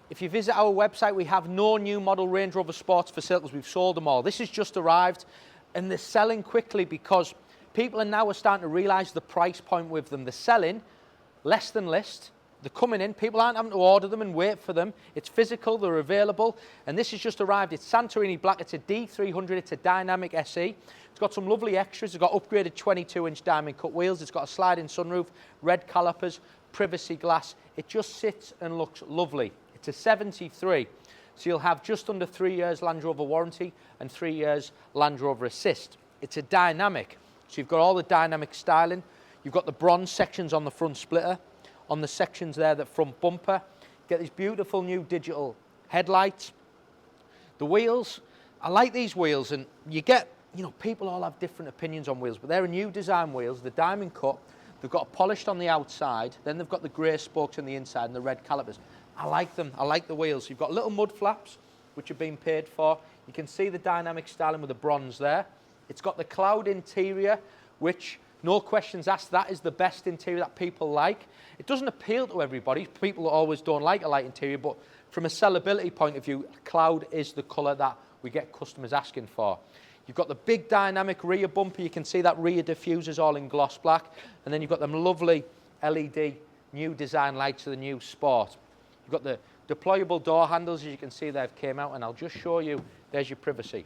if you visit our website, we have no new model Range Rover Sports for sale because we've sold them all. This has just arrived and they're selling quickly because people are now starting to realise the price point with them. They're selling less than list. They're coming in. People aren't having to order them and wait for them. It's physical. They're available. And this has just arrived. It's Santorini Black. It's a D300. It's a dynamic SE. It's got some lovely extras. It's got upgraded 22-inch diamond cut wheels. It's got a sliding sunroof, red calipers, privacy glass. It just sits and looks lovely. It's a 73. So you'll have just under 3 years Land Rover warranty and 3 years Land Rover Assist. It's a dynamic. So you've got all the dynamic styling. You've got the bronze sections on the front splitter. On the sections there, the front bumper. Get these beautiful new digital headlights. The wheels, I like these wheels, and you get, you know, people all have different opinions on wheels, but they're a new design wheels, the diamond cut. They've got polished on the outside, then they've got the grey spokes on the inside and the red calipers. I like them, I like the wheels. You've got little mud flaps, which have been paid for. You can see the dynamic styling with the bronze there. It's got the cloud interior, which, no questions asked, that is the best interior that people like. It doesn't appeal to everybody. People always don't like a light interior, but from a sellability point of view, cloud is the colour that we get customers asking for. You've got the big dynamic rear bumper. You can see that rear diffuser's all in gloss black. And then you've got them lovely LED new design lights of the new Sport. You've got the deployable door handles, as you can see they've came out, and I'll just show you, there's your privacy.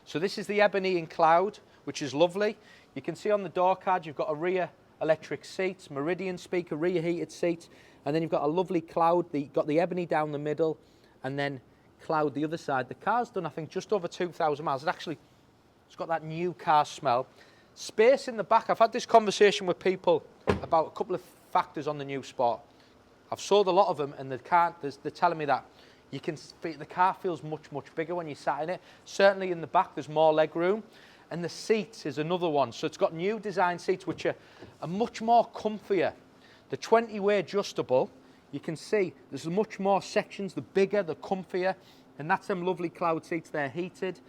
So this is the Ebony in Cloud, which is lovely. You can see on the door card you've got a rear electric seats, Meridian speaker, rear heated seats, and then you've got a lovely Cloud. You've got the Ebony down the middle, and then Cloud the other side. The car's done, I think, just over 2,000 miles. It's got that new car smell. Space in the back. I've had this conversation with people about a couple of factors on the new Sport. I've sold a lot of them, and they're telling me that the car feels much, much bigger when you sat in it. Certainly in the back, there's more leg room. And the seats is another one. So it's got new design seats, which are much more comfier. The 20-way adjustable, you can see there's much more sections. The bigger, the comfier. And that's them lovely Cloud seats. They're heated.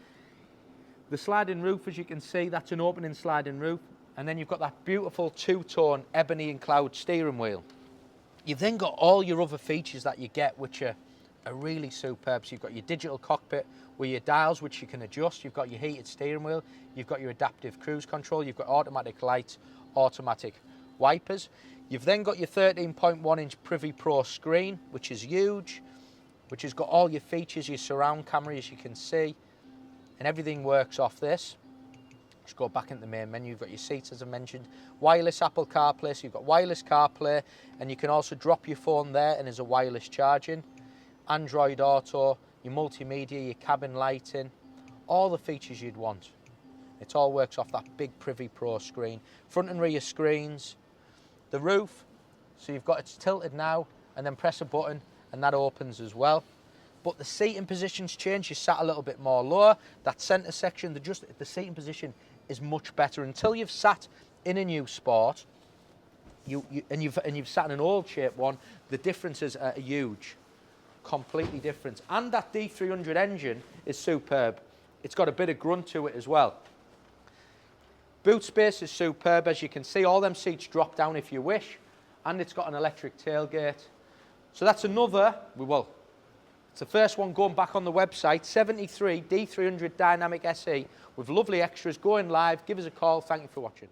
The sliding roof, as you can see, that's an opening sliding roof. And then you've got that beautiful two-tone Ebony and Cloud steering wheel. You've then got all your other features that you get, which are really superb. So you've got your digital cockpit with your dials, which you can adjust. You've got your heated steering wheel. You've got your adaptive cruise control. You've got automatic lights, automatic wipers. You've then got your 13.1-inch Privy Pro screen, which is huge, which has got all your features, your surround camera, as you can see, and everything works off this. Just go back into the main menu. You've got your seats, as I mentioned, wireless Apple CarPlay, so you've got wireless CarPlay, and you can also drop your phone there, and there's a wireless charging. Android Auto, your multimedia, your cabin lighting, all the features you'd want. It all works off that big Privy Pro screen. Front and rear screens. The roof, so you've got, it's tilted now, and then press a button, and that opens as well. But the seating positions change. You sat a little bit more lower. That centre section, the seating position is much better. Until you've sat in a new Sport, and you've sat in an old shape one, the differences are huge. Completely different. And that D300 engine is superb. It's got a bit of grunt to it as well. Boot space is superb, as you can see. All them seats drop down if you wish, and it's got an electric tailgate. So that's another, it's the first one going back on the website, 73 D300 Dynamic SE with lovely extras going live. Give us a call. Thank you for watching.